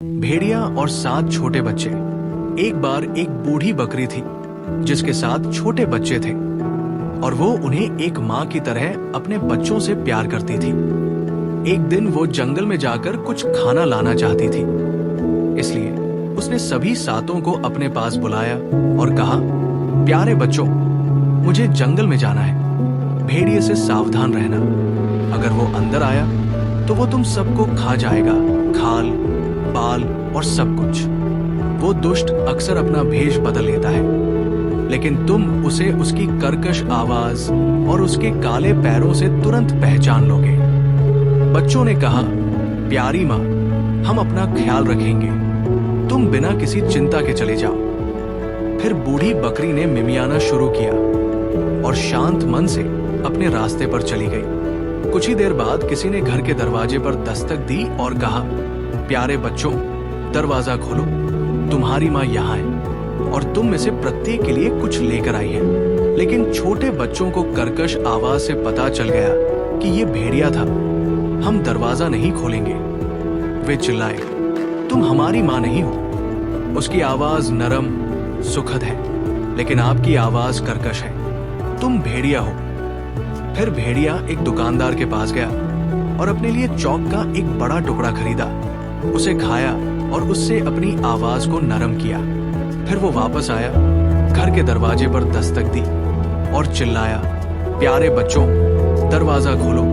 भेड़िया और 7 छोटे बच्चे। एक बार एक बूढ़ी बकरी थी जिसके साथ छोटे बच्चे थे और वो उन्हें एक माँ की तरह अपने बच्चों से प्यार करती थी। एक दिन वो जंगल में जाकर कुछ खाना लाना चाहती थी, इसलिए उसने सभी सातों को अपने पास बुलाया और कहा, प्यारे बच्चों, मुझे जंगल में जाना है। भेड़िए से सावधान रहना। अगर वो अंदर आया तो वो तुम सबको खा जाएगा, खाल, बाल और सब कुछ। वो दुष्ट अक्सर अपना भेष बदल लेता है, लेकिन तुम उसे उसकी कर्कश आवाज और उसके काले पैरों से तुरंत पहचान लोगे। बच्चों ने कहा, प्यारी माँ, हम अपना ख्याल रखेंगे, तुम बिना किसी चिंता के चले जाओ। फिर बूढ़ी बकरी ने मिमियाना शुरू किया और शांत मन से अपने रास्ते पर चली गई। कुछ ही देर बाद किसी ने घर के दरवाजे पर दस्तक दी और कहा, प्यारे बच्चों, दरवाजा खोलो, तुम्हारी माँ यहाँ है और तुम में से प्रत्येक के लिए कुछ लेकर आई है। लेकिन छोटे बच्चों को कर्कश आवाज से पता चल गया कि ये भेड़िया था। हम दरवाजा नहीं खोलेंगे। वे चिल्लाए, तुम हमारी माँ नहीं हो। उसकी आवाज नरम, सुखद है, लेकिन आपकी आवाज कर्कश है। तुम भेड़िया हो। फिर भेड़िया एक दुकानदार के पास गया और अपने लिए चौक का एक बड़ा टुकड़ा खरीदा, उसे खाया और उससे अपनी आवाज को नरम किया। फिर वो वापस आया, घर के दरवाजे पर दस्तक दी और चिल्लाया, प्यारे बच्चों, दरवाजा खोलो,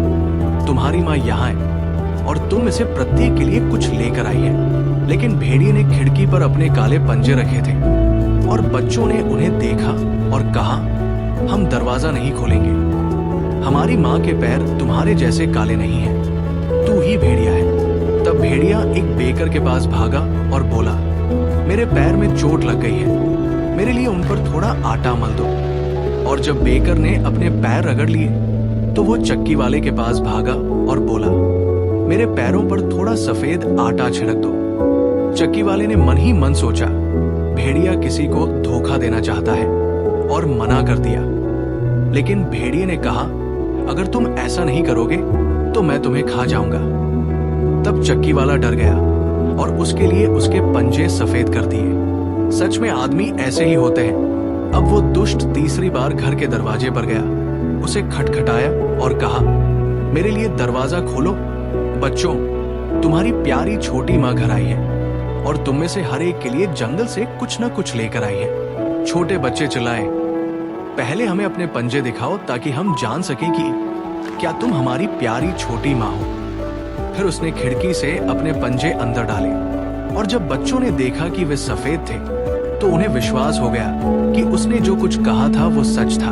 तुम्हारी माँ यहाँ है और तुम इसे प्रत्येक के लिए कुछ लेकर आई है। लेकिन भेड़िए ने खिड़की पर अपने काले पंजे रखे थे और बच्चों ने उन्हें देखा और कहा, हम दरवाजा नहीं खोलेंगे। हमारी माँ के पैर तुम्हारे जैसे काले नहीं हैं, तू ही भेड़िया है। तब भेड़िया एक बेकर के पास भागा और बोला, मेरे पैर में चोट लग गई है, मेरे लिए उन पर थोड़ा आटा मल दो। और जब बेकर ने अपने पैर रगड़ लिए तो वो चक्की वाले के पास भागा और बोला, मेरे पैरों पर थोड़ा सफेद आटा छिड़क दो। चक्की वाले ने मन ही मन सोचा, भेड़िया किसी को धोखा देना चाहता है, और मना कर दिया। लेकिन भेड़िए ने कहा, अगर तुम ऐसा नहीं करोगे तो मैं तुम्हें खा जाऊंगा। तब चक्की वाला डर गया और उसके लिए उसके पंजे सफेद कर दिए। सच में आदमी ऐसे ही होते हैं। अब वो दुष्ट तीसरी बार घर के दरवाजे पर गया, उसे खटखटाया और कहा, मेरे लिए दरवाजा खोलो। बच्चों, तुम्हारी प्यारी छोटी माँ घर आई है और तुम में से हर एक के लिए जंगल से कुछ न कुछ लेकर आई है। छोटे बच्चे चिल्लाए, पहले हमें अपने पंजे दिखाओ ताकि हम जान सके कि क्या तुम हमारी प्यारी छोटी माँ हो। फिर उसने खिड़की से अपने पंजे अंदर डाले और जब बच्चों ने देखा कि वे सफेद थे तो उन्हें विश्वास हो गया कि उसने जो कुछ कहा था वो सच था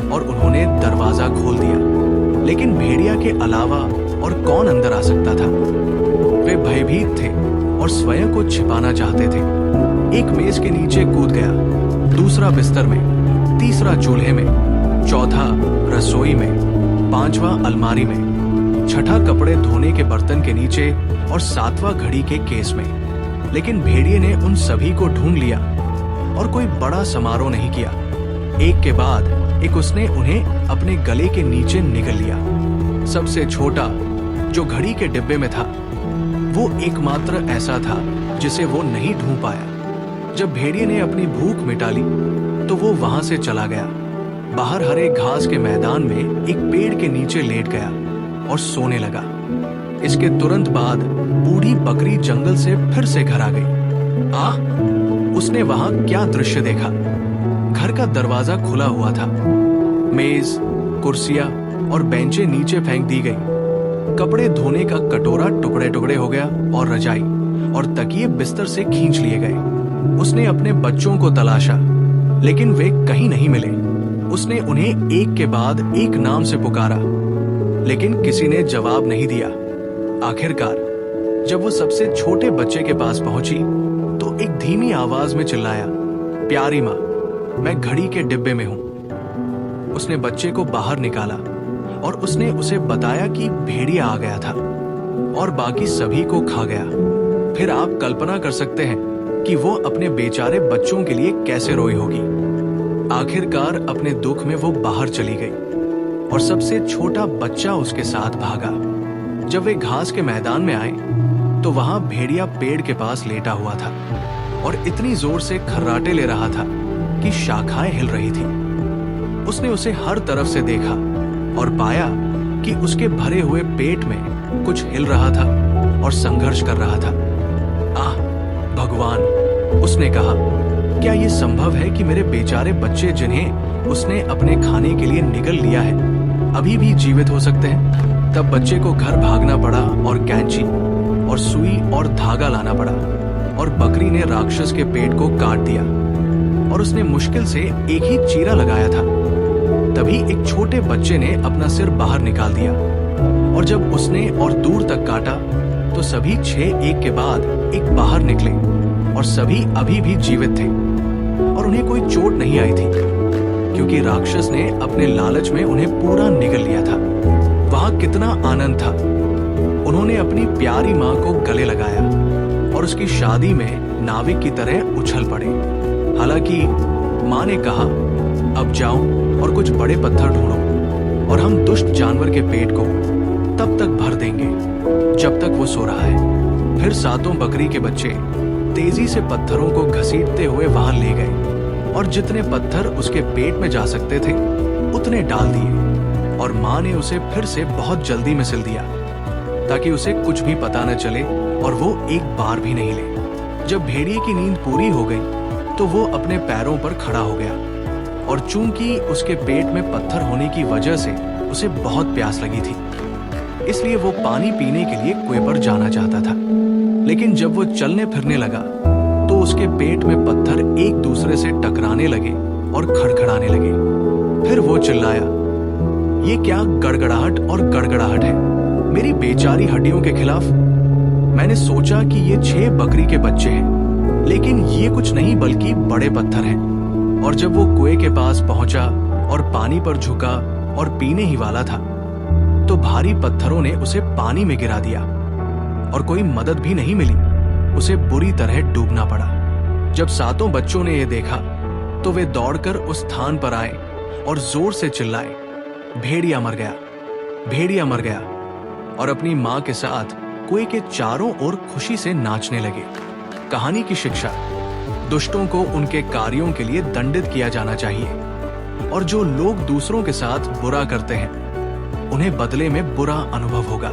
और उन्होंने दरवाजा खोल दिया। लेकिन भेड़िया के अलावा और कौन अंदर आ सकता था? वे भयभीत थे और स्वयं को छिपाना चाहते थे। एक मेज के नीचे कूद गया, दूसरा बिस्तर में, तीसरा चूल्हे में, चौथा रसोई में, पांचवा अलमारी में, छठा कपड़े धोने के बर्तन के नीचे और सातवां घड़ी के केस में। लेकिन भेड़िए ने उन सभी को ढूंढ लिया और कोई बड़ा समारोह नहीं किया। एक के बाद एक उसने उन्हें अपने गले के नीचे निगल लिया। सबसे छोटा, जो घड़ी के डिब्बे में था, वो एकमात्र ऐसा था जिसे वो नहीं ढूंढ पाया। जब भेड़िए ने अपनी भूख मिटा ली तो वो वहां से चला गया। बाहर हरे घास के मैदान में एक पेड़ के नीचे लेट गया और सोने लगा। इसके तुरंत बाद बूढ़ी बकरी जंगल से फिर से घर आ गई। उसने वहां क्या दृश्य देखा! घर का दरवाजा खुला हुआ था, मेज, कुर्सियां और बेंचें नीचे फेंक दी गई, कपड़े धोने का कटोरा टुकड़े टुकड़े हो गया और रजाई और तकिए बिस्तर से खींच लिए गए। उसने अपने बच्चों को तलाशा, लेकिन वे कहीं नहीं मिले। उसने उन्हें एक के बाद एक नाम से पुकारा, लेकिन किसी ने जवाब नहीं दिया। आखिरकार जब वो सबसे छोटे बच्चे के पास पहुंची तो एक धीमी आवाज में चिल्लाया, प्यारी माँ, मैं घड़ी के डिब्बे में हूं। उसने बच्चे को बाहर निकाला और उसने उसे बताया कि भेड़िया आ गया था और बाकी सभी को खा गया। फिर आप कल्पना कर सकते हैं कि वो अपने बेचारे बच्चों के लिए कैसे रोई होगी। आखिरकार अपने दुख में वो बाहर चली गई और सबसे छोटा बच्चा उसके साथ भागा। जब वे घास के मैदान में आए तो वहां भेड़िया पेड़ के पास लेटा हुआ था और इतनी जोर से खर्राटे ले रहा था कि शाखाएं हिल रही थी। उसने उसे हर तरफ से देखा और पाया कि उसके भरे हुए पेट में कुछ हिल रहा था और संघर्ष कर रहा था। आह भगवान, उसने कहा, क्या ये संभव है कि मेरे बेचारे बच्चे जिन्हें उसने अपने खाने के लिए निगल लिया है अभी भी जीवित हो सकते हैं? तब बच्चे को घर भागना पड़ा और कैंची और सुई और धागा लाना पड़ा और बकरी ने राक्षस के पेट को काट दिया और उसने मुश्किल से एक ही चीरा लगाया था। तभी एक छोटे बच्चे ने अपना सिर बाहर निकाल दिया और जब उसने और दूर तक काटा तो सभी 6 एक के बाद एक बाहर निकले और सभी अभी भी जीवित थे और उन्हें कोई चोट नहीं आई थी क्योंकि राक्षस ने अपने लालच में उन्हें पूरा निगल लिया था। वहां कितना आनंद था। उन्होंने अपनी प्यारी मां को गले लगाया और उसकी शादी में नाविक की तरह उछल पड़े। हालांकि मां ने कहा, अब जाओ और कुछ बड़े पत्थर ढूंढो और हम दुष्ट जानवर के पेट को तब तक भर देंगे जब तक वो सो रहा है। फिर 7 बकरी के बच्चे तेजी से पत्थरों को घसीटते हुए वहां ले गए और जितने पत्थर उसके पेट में जा सकते थे उतने डाल दिए और मां ने उसे फिर से बहुत जल्दी में सिल दिया ताकि उसे कुछ भी पता न चले और वो एक बार भी नहीं ले। जब भेड़िए की नींद पूरी हो गई तो वो अपने पैरों पर खड़ा हो गया और चूंकि उसके पेट में पत्थर होने की वजह से उसे बहुत प्यास लगी थी, इसलिए वो पानी पीने के लिए कुएं पर जाना चाहता था। लेकिन जब वो चलने फिरने लगा तो उसके पेट में पत्थर एक दूसरे से टकराने लगे और खड़खड़ाने लगे। फिर वो चिल्लाया, ये क्या गड़गड़ाहट और गड़गड़ाहट है मेरी बेचारी हड्डियों के खिलाफ। मैंने सोचा कि ये 6 बकरी के बच्चे हैं, लेकिन ये कुछ नहीं बल्कि बड़े पत्थर हैं। और जब वो कुएं के पास पहुंचा और पानी पर झुका और पीने ही वाला था तो भारी पत्थरों ने उसे पानी में गिरा दिया और कोई मदद भी नहीं मिली। उसे बुरी तरह डूबना पड़ा। जब 7 बच्चों ने यह देखा तो वे दौड़कर उस स्थान पर आए और जोर से चिल्लाए, भेड़िया मर गया, भेड़िया मर गया, और अपनी मां के साथ कुएं के चारों ओर खुशी से नाचने लगे। कहानी की शिक्षा, दुष्टों को उनके कार्यों के लिए दंडित किया जाना चाहिए और जो लोग दूसरों के साथ बुरा करते हैं उन्हें बदले में बुरा अनुभव होगा।